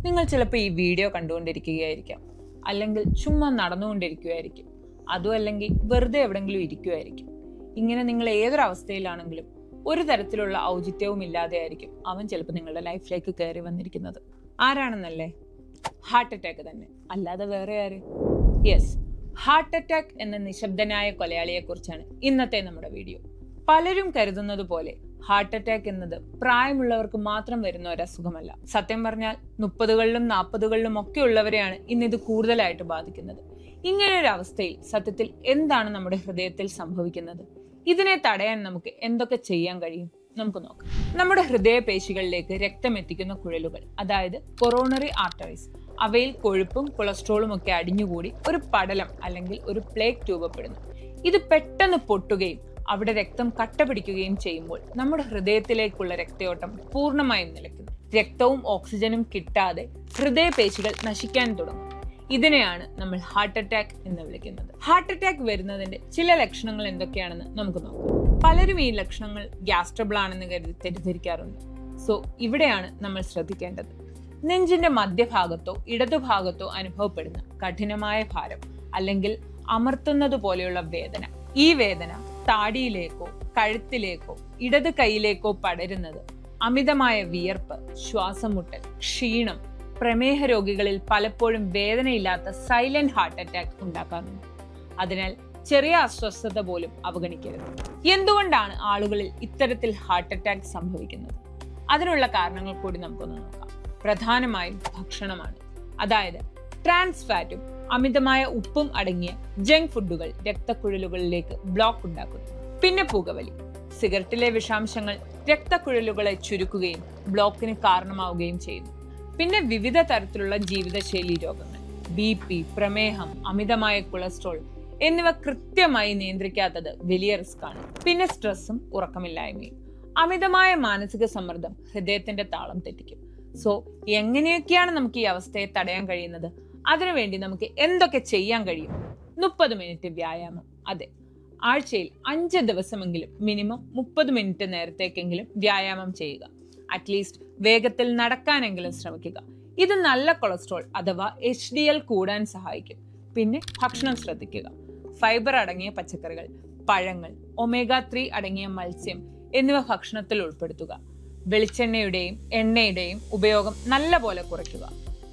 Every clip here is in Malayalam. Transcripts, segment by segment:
നിങ്ങൾ ചിലപ്പോൾ ഈ വീഡിയോ കണ്ടുകൊണ്ടിരിക്കുകയായിരിക്കാം, അല്ലെങ്കിൽ ചുമ്മാ നടന്നുകൊണ്ടിരിക്കുകയായിരിക്കും, അതും അല്ലെങ്കിൽ വെറുതെ എവിടെങ്കിലും ഇരിക്കുമായിരിക്കും. ഇങ്ങനെ നിങ്ങൾ ഏതൊരവസ്ഥയിലാണെങ്കിലും ഒരു തരത്തിലുള്ള ഔചിത്യവും ഇല്ലാതെ ആയിരിക്കും അവൻ ചിലപ്പോൾ നിങ്ങളുടെ ലൈഫിലേക്ക് കയറി വന്നിരിക്കുന്നത്. ആരാണെന്നല്ലേ? ഹാർട്ട് അറ്റാക്ക് തന്നെ, അല്ലാതെ വേറെ ആര്? യെസ്, ഹാർട്ട് അറ്റാക്ക് എന്ന നിശബ്ദനായ കൊലയാളിയെ കുറിച്ചാണ് ഇന്നത്തെ നമ്മുടെ വീഡിയോ. പലരും കരുതുന്നത് പോലെ ഹാർട്ട് അറ്റാക്ക് എന്നത് പ്രായമുള്ളവർക്ക് മാത്രം വരുന്ന ഒരു അസുഖമല്ല. സത്യം പറഞ്ഞാൽ 30കളിലും 40കളിലും ഒക്കെ ഉള്ളവരെയാണ് ഇന്നിത് കൂടുതലായിട്ട് ബാധിക്കുന്നത്. ഇങ്ങനെ ഒരു അവസ്ഥയിൽ സത്യത്തിൽ എന്താണ് നമ്മുടെ ഹൃദയത്തിൽ സംഭവിക്കുന്നത്? ഇതിനെ തടയാൻ നമുക്ക് എന്തൊക്കെ ചെയ്യാൻ കഴിയും? നമുക്ക് നോക്കാം. നമ്മുടെ ഹൃദയപേശികളിലേക്ക് രക്തം എത്തിക്കുന്ന കുഴലുകൾ, അതായത് കൊറോണറി ആർട്ടറീസ്, അവയിൽ കൊഴുപ്പും കൊളസ്ട്രോളും ഒക്കെ അടിഞ്ഞുകൂടി ഒരു പടലം അല്ലെങ്കിൽ ഒരു പ്ലേക്ക് രൂപപ്പെടുന്നു. ഇത് പെട്ടെന്ന് പൊട്ടുകയും അവിടെ രക്തം കട്ട പിടിക്കുകയും ചെയ്യുമ്പോൾ നമ്മുടെ ഹൃദയത്തിലേക്കുള്ള രക്തയോട്ടം പൂർണ്ണമായും നിലയ്ക്കുന്നു. രക്തവും ഓക്സിജനും കിട്ടാതെ ഹൃദയപേശികൾ നശിക്കാൻ തുടങ്ങും. ഇതിനെയാണ് നമ്മൾ ഹാർട്ട് അറ്റാക്ക് എന്ന് വിളിക്കുന്നത്. ഹാർട്ട് അറ്റാക്ക് വരുന്നതിന്റെ ചില ലക്ഷണങ്ങൾ എന്തൊക്കെയാണെന്ന് നമുക്ക് നോക്കാം. പലരും ഈ ലക്ഷണങ്ങൾ ഗ്യാസ് ട്രബിൾ ആണെന്ന് കരുതി തെറ്റിദ്ധരിക്കാറുണ്ട്. സോ ഇവിടെയാണ് നമ്മൾ ശ്രദ്ധിക്കേണ്ടത്. നെഞ്ചിന്റെ മധ്യഭാഗത്തോ ഇടതുഭാഗത്തോ അനുഭവപ്പെടുന്ന കഠിനമായ ഭാരം അല്ലെങ്കിൽ അമർത്തുന്നത് പോലെയുള്ള വേദന. ഈ വേദന താടിയിലേക്കോ കഴുത്തിലേക്കോ ഇടത് കൈയിലേക്കോ പടരുന്നത്, അമിതമായ വിയർപ്പ്, ശ്വാസം മുട്ടൽ, ക്ഷീണം, പ്രമേഹ രോഗികളിൽ പലപ്പോഴും വേദനയില്ലാത്ത സൈലന്റ് ഹാർട്ട് അറ്റാക്ക് ഉണ്ടാക്കാറുണ്ട്. അതിനാൽ ചെറിയ അസ്വസ്ഥത പോലും അവഗണിക്കരുത്. എന്തുകൊണ്ടാണ് ആളുകളിൽ ഇത്തരത്തിൽ ഹാർട്ട് അറ്റാക്ക് സംഭവിക്കുന്നത്? അതിനുള്ള കാരണങ്ങൾ കൂടി നമുക്കൊന്ന് നോക്കാം. പ്രധാനമായും ഭക്ഷണമാണ്. അതായത് ട്രാൻസ് ഫാറ്റും അമിതമായ ഉപ്പും അടങ്ങിയ ജങ്ക് ഫുഡുകൾ രക്തക്കുഴലുകളിലേക്ക് ബ്ലോക്ക് ഉണ്ടാക്കുന്നു. പിന്നെ പുകവലി. സിഗരറ്റിലെ വിഷാംശങ്ങൾ രക്തക്കുഴലുകളെ ചുരുക്കുകയും ബ്ലോക്കിന് കാരണമാവുകയും ചെയ്യുന്നു. പിന്നെ വിവിധ തരത്തിലുള്ള ജീവിതശൈലി രോഗങ്ങൾ, BP, പ്രമേഹം, അമിതമായ കൊളസ്ട്രോൾ എന്നിവ കൃത്യമായി നിയന്ത്രിക്കാത്തത് വലിയ റിസ്ക് ആണ്. പിന്നെ സ്ട്രെസ്സും ഉറക്കമില്ലായ്മയും. അമിതമായ മാനസിക സമ്മർദ്ദം ഹൃദയത്തിന്റെ താളം തെറ്റിക്കും. സോ എങ്ങനെയൊക്കെയാണ് നമുക്ക് ഈ അവസ്ഥയെ തടയാൻ കഴിയുന്നത്? അതിനുവേണ്ടി നമുക്ക് എന്തൊക്കെ ചെയ്യാൻ കഴിയും? 30 മിനിറ്റ് വ്യായാമം. അതെ, ആഴ്ചയിൽ 5 ദിവസമെങ്കിലും മിനിമം 30 മിനിറ്റ് നേരത്തേക്കെങ്കിലും വ്യായാമം ചെയ്യുക. അറ്റ്ലീസ്റ്റ് വേഗത്തിൽ നടക്കാനെങ്കിലും ശ്രമിക്കുക. ഇത് നല്ല കൊളസ്ട്രോൾ അഥവാ HDL കൂടാൻ സഹായിക്കും. പിന്നെ ഭക്ഷണം ശ്രദ്ധിക്കുക. ഫൈബർ അടങ്ങിയ പച്ചക്കറികൾ, പഴങ്ങൾ, omega-3 അടങ്ങിയ മത്സ്യം എന്നിവ ഭക്ഷണത്തിൽ ഉൾപ്പെടുത്തുക. വെളിച്ചെണ്ണയുടെയും എണ്ണയുടെയും ഉപയോഗം നല്ലപോലെ കുറയ്ക്കുക.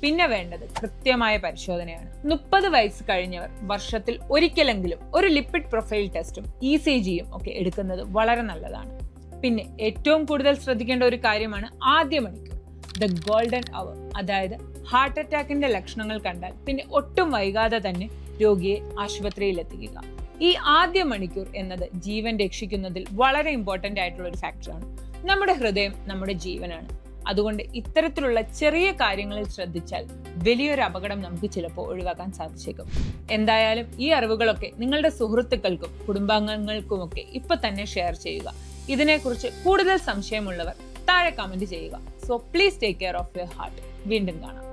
പിന്നെ വേണ്ടത് കൃത്യമായ പരിശോധനയാണ്. 30 വയസ്സ് കഴിഞ്ഞവർ വർഷത്തിൽ ഒരിക്കലെങ്കിലും ഒരു ലിപ്പിഡ് പ്രൊഫൈൽ ടെസ്റ്റും ECGയും ഒക്കെ എടുക്കുന്നത് വളരെ നല്ലതാണ്. പിന്നെ ഏറ്റവും കൂടുതൽ ശ്രദ്ധിക്കേണ്ട ഒരു കാര്യമാണ് ആദ്യ മണിക്കൂർ, ദ ഗോൾഡൻ അവർ. അതായത് ഹാർട്ട് അറ്റാക്കിന്റെ ലക്ഷണങ്ങൾ കണ്ടാൽ പിന്നെ ഒട്ടും വൈകാതെ തന്നെ രോഗിയെ ആശുപത്രിയിൽ എത്തിക്കുക. ഈ ആദ്യ മണിക്കൂർ എന്നത് ജീവൻ രക്ഷിക്കുന്നതിൽ വളരെ ഇമ്പോർട്ടന്റ് ആയിട്ടുള്ള ഒരു ഫാക്ടറാണ്. നമ്മുടെ ഹൃദയം നമ്മുടെ ജീവനാണ്. അതുകൊണ്ട് ഇത്തരത്തിലുള്ള ചെറിയ കാര്യങ്ങളിൽ ശ്രദ്ധിച്ചാൽ വലിയൊരു അപകടം നമുക്ക് ചിലപ്പോൾ ഒഴിവാക്കാൻ സാധിച്ചേക്കും. എന്തായാലും ഈ അറിവുകളൊക്കെ നിങ്ങളുടെ സുഹൃത്തുക്കൾക്കും കുടുംബാംഗങ്ങൾക്കുമൊക്കെ ഇപ്പൊ തന്നെ ഷെയർ ചെയ്യുക. ഇതിനെക്കുറിച്ച് കൂടുതൽ സംശയമുള്ളവർ താഴെ കമന്റ് ചെയ്യുക. So please take care of your heart. വീണ്ടും കാണാം.